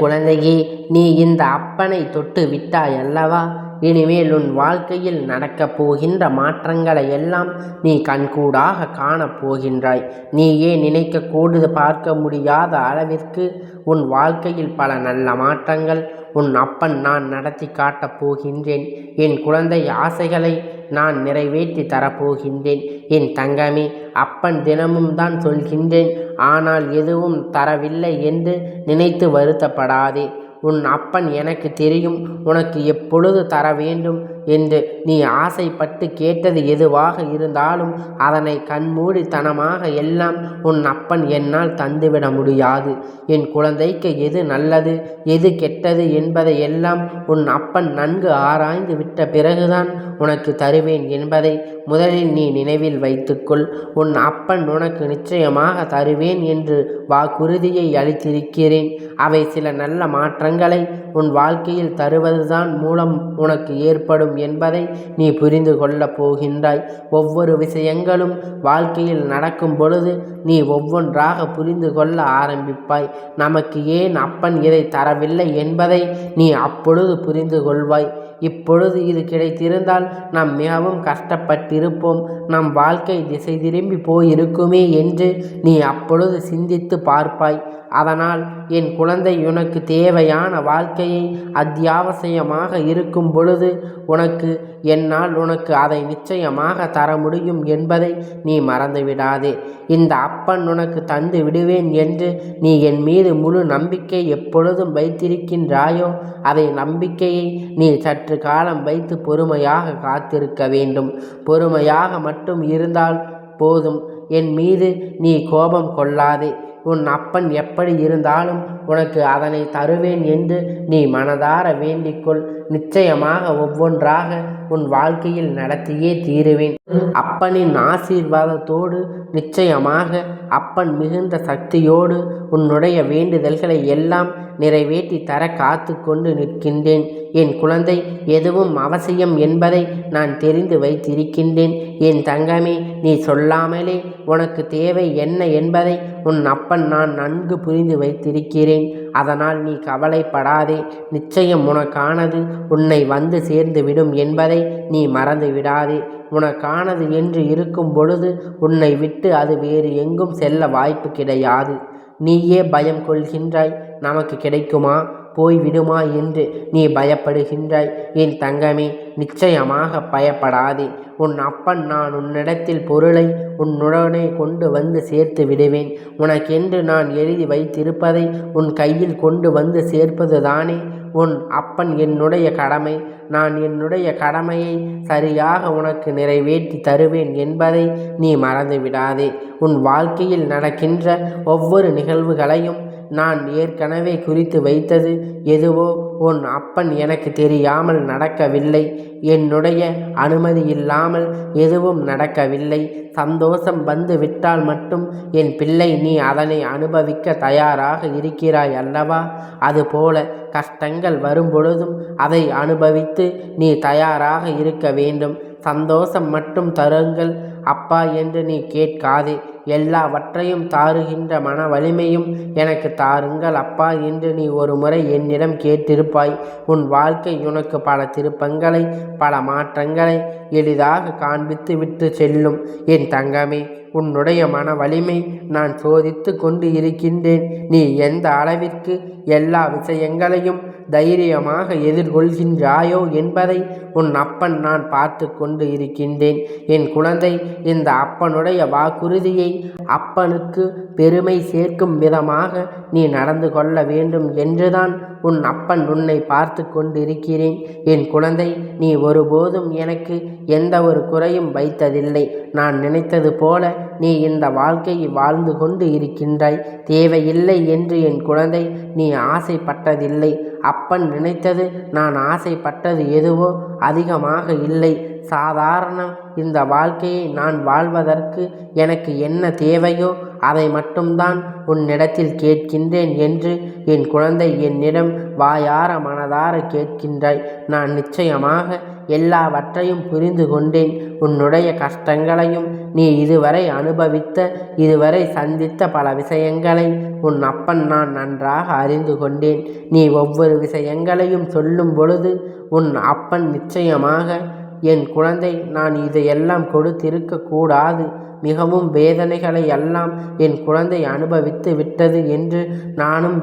குழந்தையே, நீ இந்த அப்பனை தொட்டு விட்டாய் அல்லவா? இனிமேல் உன் வாழ்க்கையில் நடக்கப் போகின்ற மாற்றங்களை எல்லாம் நீ கண்கூடாக காணப் போகின்றாய். நீயே நினைக்க பார்க்க முடியாத அளவிற்கு உன் வாழ்க்கையில் பல நல்ல மாற்றங்கள் உன் அப்பன் நான் நடத்தி காட்டப் போகின்றேன். என் குழந்தை ஆசைகளை நான் நிறைவேற்றி தரப்போகின்றேன். என் தங்கமே, அப்பன் தினமும் தான் சொல்கின்றேன், ஆனால் எதுவும் தரவில்லை என்று நினைத்து வருத்தப்படாதே. உன் அப்பன் எனக்கு தெரியும் உனக்கு எப்பொழுது தர வேண்டும் என்று. நீ ஆசைப்பட்டு கேட்டது எதுவாக இருந்தாலும் அதனை கண்மூடித்தனமாக எல்லாம் உன் அப்பன் என்னால் தந்துவிட முடியாது. என் குழந்தைக்கு எது நல்லது எது கெட்டது என்பதை எல்லாம் உன் அப்பன் நன்கு ஆராய்ந்து விட்ட பிறகுதான் உனக்கு தருவேன் என்பதை முதலில் நீ நினைவில் வைத்துக்கொள். உன் அப்பன் உனக்கு நிச்சயமாக தருவேன் என்று வாக்குறுதியை அளித்திருக்கிறேன். அவை சில நல்ல மாற்றங்களை உன் வாழ்க்கையில் தருவதுதான் மூலம் உனக்கு ஏற்படும் என்பதை நீ புரிந்து கொள்ளப் போகின்றாய். ஒவ்வொரு விஷயங்களும் வாழ்க்கையில் நடக்கும் பொழுது நீ ஒவ்வொன்றாக புரிந்து கொள்ள ஆரம்பிப்பாய். நமக்கு ஏன் அப்பன் இதை தரவில்லை என்பதை நீ அப்பொழுது புரிந்து கொள்வாய். இப்பொழுது இது கிடைத்திருந்தால் நாம் மிகவும் கஷ்டப்பட்டிருப்போம், நம் வாழ்க்கை திசை திரும்பி போயிருக்குமே என்று நீ அப்பொழுது சிந்தித்து பார்ப்பாய். அதனால் என் குழந்தை, உனக்கு தேவையான வாழ்க்கையை அத்தியாவசியமாக இருக்கும் பொழுது என்னால் உனக்கு அதை நிச்சயமாக தர முடியும் என்பதை நீ மறந்துவிடாதே. இந்த அப்பன் உனக்கு தந்து விடுவேன் என்று நீ என் மீது முழு நம்பிக்கை எப்பொழுதும் வைத்திருக்கின்றாயோ அதை நம்பிக்கையை நீ சற்று காலம் வைத்து பொறுமையாக காத்திருக்க வேண்டும். பொறுமையாக மட்டும் இருந்தால் போதும். என் மீது நீ கோபம் கொள்ளாதே. உன் அப்பன் எப்படி இருந்தாலும் உனக்கு அதனை தருவேன் என்று நீ மனதார வேண்டிக்கொள். நிச்சயமாக ஒவ்வொன்றாக உன் வாழ்க்கையில் நடத்தியே தீருவேன். அப்பனின் ஆசீர்வாதத்தோடு நிச்சயமாக அப்பன் மிகுந்த சக்தியோடு உன்னுடைய வேண்டுதல்களை எல்லாம் நிறைவேற்றி தர காத்து கொண்டு நிற்கின்றேன். என் குழந்தை, எதுவும் அவசியம் என்பதை நான் தெரிந்து வைத்திருக்கின்றேன். என் தங்கமே, நீ சொல்லாமலே உனக்கு தேவை என்ன என்பதை உன் அப்பன் நான் நன்கு புரிந்து வைத்திருக்கிறேன். அதனால் நீ கவலைப்படாதே. நிச்சயம் உனக்கானது உன்னை வந்து சேர்ந்து விடும் என்பதை நீ மறந்து விடாதே. உனக்கானது என்று இருக்கும் பொழுது உன்னை விட்டு அது வேறு எங்கும் செல்ல வாய்ப்பு கிடையாது. நீயே பயம் கொள்கின்றாய், நமக்கு கிடைக்குமா போய்விடுமா என்று நீ பயப்படுகின்றாய். என் தங்கமே, நிச்சயமாக பயப்படாதே. உன் அப்பன் நான் உன்னிடத்தில் பொருளை உன்னுடனே கொண்டு வந்து சேர்த்து விடுவேன். உனக்கென்று நான் எழுதி வைத்திருப்பதை உன் கையில் கொண்டு வந்து சேர்ப்பது தானே உன் அப்பன் என்னுடைய கடமை. நான் என்னுடைய கடமையை சரியாக உனக்கு நிறைவேற்றி தருவேன் என்பதை நீ மறந்து விடாதே. உன் வாழ்க்கையில் நடக்கின்ற ஒவ்வொரு நிகழ்வுகளையும் நான் ஏற்கனவே குறித்து வைத்தது எதுவோ உன் அப்பன் எனக்கு தெரியாமல் நடக்கவில்லை. என்னுடைய அனுமதி இல்லாமல் எதுவும் நடக்கவில்லை. சந்தோஷம் வந்து விட்டால் மட்டும் என் பிள்ளை நீ அதனை அனுபவிக்க தயாராக இருக்கிறாய் அல்லவா? அதுபோல கஷ்டங்கள் வரும்பொழுதும் அதை அனுபவித்து நீ தயாராக இருக்க வேண்டும். சந்தோஷம் மட்டும் தருங்கள் அப்பா என்று நீ கேட்காதே. எல்லாவற்றையும் தாருகின்ற மன வலிமையும் எனக்கு தாருங்கள் அப்பா என்று நீ ஒரு முறை என்னிடம் கேட்டிருப்பாய். உன் வாழ்க்கை உனக்கு பல திருப்பங்களை பல மாற்றங்களை எளிதாக காண்பித்து விட்டு செல்லும். என் தங்கமே, உன்னுடைய மன வலிமை நான் சோதித்து கொண்டு இருக்கின்றேன். நீ எந்த அளவிற்கு எல்லா விஷயங்களையும் தைரியமாக எதிர்கொள்கின்றாயோ என்பதை உன் அப்பன் நான் பார்த்து கொண்டு இருக்கின்றேன். என் குழந்தை, இந்த அப்பனுடைய வாக்குறுதியை அப்பனுக்கு பெருமை சேர்க்கும் விதமாக நீ நடந்து கொள்ள வேண்டும் என்றுதான் உன் அப்பன் உன்னை பார்த்து கொண்டிருக்கிறேன். என் குழந்தை, நீ ஒருபோதும் எனக்கு எந்த ஒரு குறையும் வைத்ததில்லை. நான் நினைத்தது போல நீ இந்த வாழ்க்கையை வாழ்ந்து கொண்டு இருக்கின்றாய். தேவையில்லை என்று என் குழந்தை நீ ஆசைப்பட்டதில்லை. அப்பன் நினைத்தது நான் ஆசைப்பட்டது எதுவோ அதிகமாக இல்லை, சாதாரண இந்த வாழ்க்கையை நான் வாழ்வதற்கு எனக்கு என்ன தேவையோ அதை மட்டும்தான் உன்னிடத்தில் கேட்கின்றேன் என்று என் குழந்தை என்னிடம் வாயார மனதார கேட்கின்றாய். நான் நிச்சயமாக எல்லாவற்றையும் புரிந்து கொண்டேன். உன்னுடைய கஷ்டங்களையும் நீ இதுவரை அனுபவித்த இதுவரை சந்தித்த பல விஷயங்களை உன் அப்பன் நான் நன்றாக அறிந்து கொண்டேன். நீ ஒவ்வொரு விஷயங்களையும் சொல்லும் பொழுது உன் அப்பன் நிச்சயமாக என் குழந்தை நான் இதையெல்லாம் கொடுத்திருக்க கூடாது, மிகவும் வேதனைகளை எல்லாம் என் குழந்தை அனுபவித்து விட்டது என்று நானும்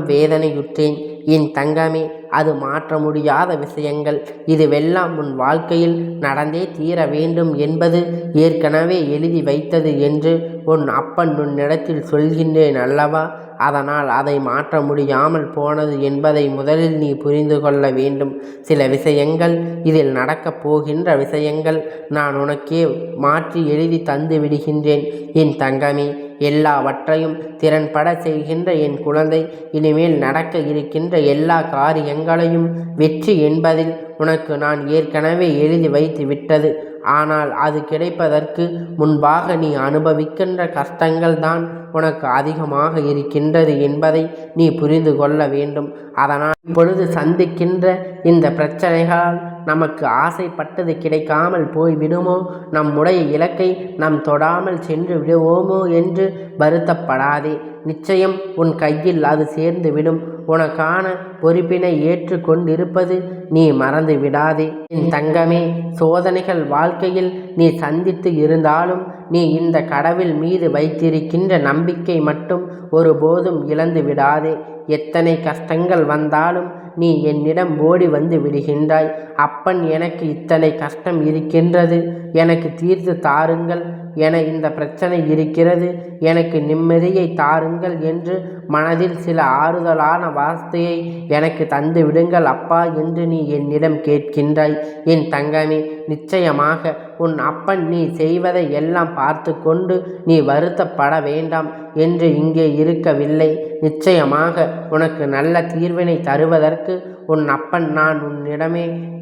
வேதனையுற்றேன். என் தங்கமே, அது மாற்ற முடியாத விஷயங்கள். இதுவெல்லாம் உன் வாழ்க்கையில் நடந்தே தீர வேண்டும் என்பது ஏற்கனவே எழுதி வைத்தது என்று உன் அப்பன் உன்னிடத்தில் சொல்கின்றேன் அல்லவா? அதனால் அதை மாற்ற முடியாமல் போனது என்பதை முதலில் நீ புரிந்து கொள்ள வேண்டும். சில விஷயங்கள், இதில் நடக்கப் போகின்ற விஷயங்கள் நான் உனக்கே மாற்றி எழுதி தந்து விடுகின்றேன். என் தங்கமே, எல்லாவற்றையும் திறன்பட செய்கின்ற என் குழந்தை, இனிமேல் நடக்க இருக்கின்ற எல்லா காரியங்களையும் வெற்றி என்பதில் உனக்கு நான் ஏற்கனவே எழுதி வைத்து விட்டது. ஆனால் அது கிடைப்பதற்கு முன்பாக நீ அனுபவிக்கின்ற கஷ்டங்கள் தான் உனக்கு அதிகமாக இருக்கின்றது என்பதை நீ புரிந்து கொள்ள வேண்டும். அதனால் இப்பொழுது சந்திக்கின்ற இந்த பிரச்சனைகளால் நமக்கு ஆசைப்பட்டது கிடைக்காமல் போய்விடுமோ, நம்முடைய இலக்கை நாம் தொடாமல் சென்று விடுவோமோ என்று வருத்தப்படாதே. நிச்சயம் உன் கையில் அது சேர்ந்து விடும். உனக்கான பொறுப்பினை ஏற்று கொண்டிருப்பது நீ மறந்து விடாதே. என் தங்கமே, சோதனைகள் வாழ்க்கையில் நீ சந்தித்து இருந்தாலும் நீ இந்த கடவுள் மீது வைத்திருக்கின்ற நம்பிக்கை மட்டும் ஒருபோதும் இழந்து விடாதே. எத்தனை கஷ்டங்கள் வந்தாலும் நீ என்னிடம் ஓடி வந்து விடுகின்றாய். அப்பன், எனக்கு இத்தனை கஷ்டம் இருக்கின்றது, எனக்கு தீர்த்து தாருங்கள், என இந்த பிரச்சனை இருக்கிறது, எனக்கு நிம்மதியை தாருங்கள் என்று மனதில் சில ஆறுதலான வார்த்தையை எனக்கு தந்து விடுங்கள் அப்பா என்று நீ என்னிடம் கேட்கின்றாய். என் தங்கமே, நிச்சயமாக உன் அப்பன் நீ செய்வதை எல்லாம் பார்த்து கொண்டு நீ வருத்தப்பட வேண்டாம் என்று இங்கே இருக்கவில்லை. நிச்சயமாக உனக்கு நல்ல தீர்வினை தருவதற்கு உன் அப்பன்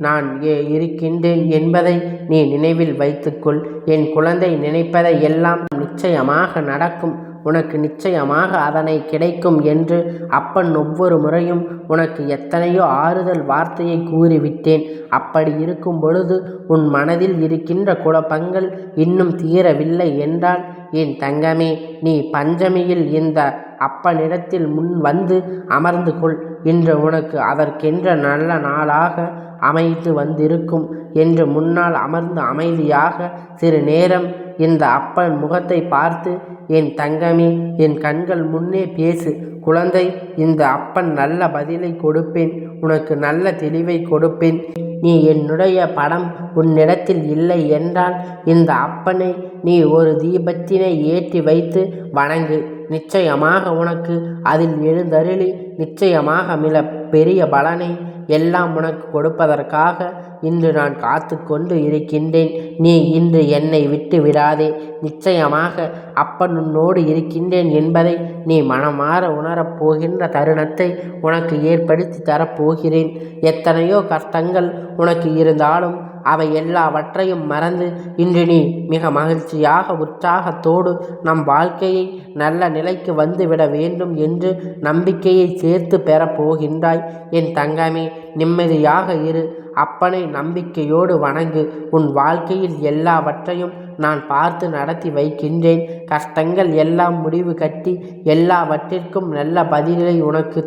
நான் இருக்கின்றேன் என்பதை நீ நினைவில் வைத்துக்கொள். என் குழந்தை, நினைப்பதை எல்லாம் நிச்சயமாக நடக்கும். உனக்கு நிச்சயமாக அதனை கிடைக்கும் என்று அப்பன் ஒவ்வொரு முறையும் உனக்கு எத்தனையோ ஆறுதல் வார்த்தையை கூறிவிட்டேன். அப்படி இருக்கும் பொழுது உன் மனதில் இருக்கின்ற குழப்பங்கள் இன்னும் தீரவில்லை என்றால் என் தங்கமே, நீ பஞ்சமியில் இந்த அப்பனிடத்தில் முன் வந்து அமர்ந்து கொள். இன்று உனக்கு அதற்கென்ற நல்ல நாளாக அமைத்து வந்திருக்கும் என்று முன்னால் அமர்ந்து அமைதியாக சிறு நேரம் இந்த அப்பன் முகத்தை பார்த்து, என் தங்கமே, என் கண்கள் முன்னே பேசு குழந்தை. இந்த அப்பன் நல்ல பதிலை கொடுப்பேன், உனக்கு நல்ல தெளிவை கொடுப்பேன். நீ என்னுடைய படம் உன்னிடத்தில் இல்லை என்றால் இந்த அப்பனை நீ ஒரு தீபத்தினை ஏற்றி வைத்து வணங்கு. நிச்சயமாக உனக்கு அதில் எழுந்தருளி நிச்சயமாக மிக பெரிய பலனை எல்லாம் உனக்கு கொடுப்பதற்காக இன்று நான் காத்து கொண்டு இருக்கின்றேன். நீ இன்று என்னை விட்டு விடாதே. நிச்சயமாக அப்பன் உன்னோடு இருக்கின்றேன் என்பதை நீ மனமாற உணரப் போகின்ற தருணத்தை உனக்கு ஏற்படுத்தி தரப்போகிறேன். எத்தனையோ கஷ்டங்கள் உனக்கு இருந்தாலும் அவை எல்லாவற்றையும் மறந்து இன்று நீ மிக மகிழ்ச்சியாக உற்சாகத்தோடு நம் வாழ்க்கையை நல்ல நிலைக்கு வந்துவிட வேண்டும் என்று நம்பிக்கையை சேர்த்து பெறப்போகின்றாய். என் தங்கமே, நிம்மதியாக இரு. அப்பனை நம்பிக்கையோடு வணங்கு. உன் வாழ்க்கையில் எல்லாவற்றையும் நான் பார்த்து நடத்தி வைக்கின்றேன். கஷ்டங்கள் எல்லாம் முடிவு கட்டி எல்லாவற்றிற்கும் நல்ல பதிலை உனக்கு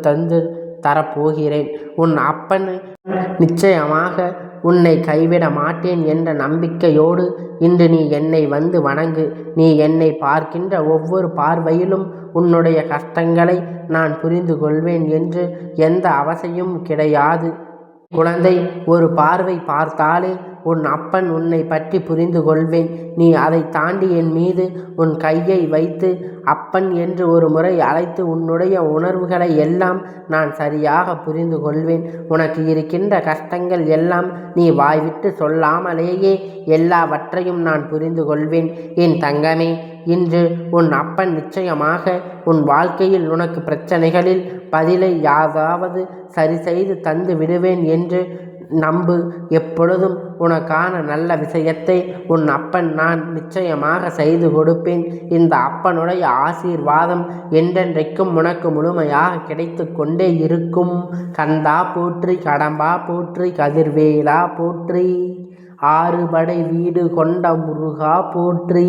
தரப்போகிறேன். உன் அப்பன் நிச்சயமாக உன்னை கைவிட மாட்டேன் என்ற நம்பிக்கையோடு இன்று நீ என்னை வந்து வணங்கு. நீ என்னை பார்க்கின்ற ஒவ்வொரு பார்வையிலும் உன்னுடைய கஷ்டங்களை நான் புரிந்து கொள்வேன் என்று எந்த அவசியமும் கிடையாது. குழந்தை, ஒரு பார்வை பார்த்தாலே உன் அப்பன் உன்னை பற்றி புரிந்து கொள்வேன். நீ அதை தாண்டி என் மீது உன் கையை வைத்து அப்பன் என்று ஒரு முறை அழைத்து உன்னுடைய உணர்வுகளை எல்லாம் நான் சரியாக புரிந்து கொள்வேன். உனக்கு இருக்கின்ற கஷ்டங்கள் எல்லாம் நீ வாய்விட்டு சொல்லாமலேயே எல்லாவற்றையும் நான் புரிந்து கொள்வேன். என் தங்கமே, இன்று உன் அப்பன் நிச்சயமாக உன் வாழ்க்கையில் உனக்கு பிரச்சனைகளில் பதிலை யாதாவது சரி செய்து தந்து விடுவேன் என்று நம்பு, எப்பொழுதும் உனக்கான நல்ல விஷயத்தை உன் அப்பன் நான் நிச்சயமாக செய்து கொடுப்பேன். இந்த அப்பனுடைய ஆசீர்வாதம் என்றென்றைக்கும் உனக்கு முழுமையாக கிடைத்து கொண்டே இருக்கும். கந்தா போற்றி, கடம்பா போற்றி, கதிர்வேலா போற்றி, ஆறுபடை வீடு கொண்ட முருகா போற்றி.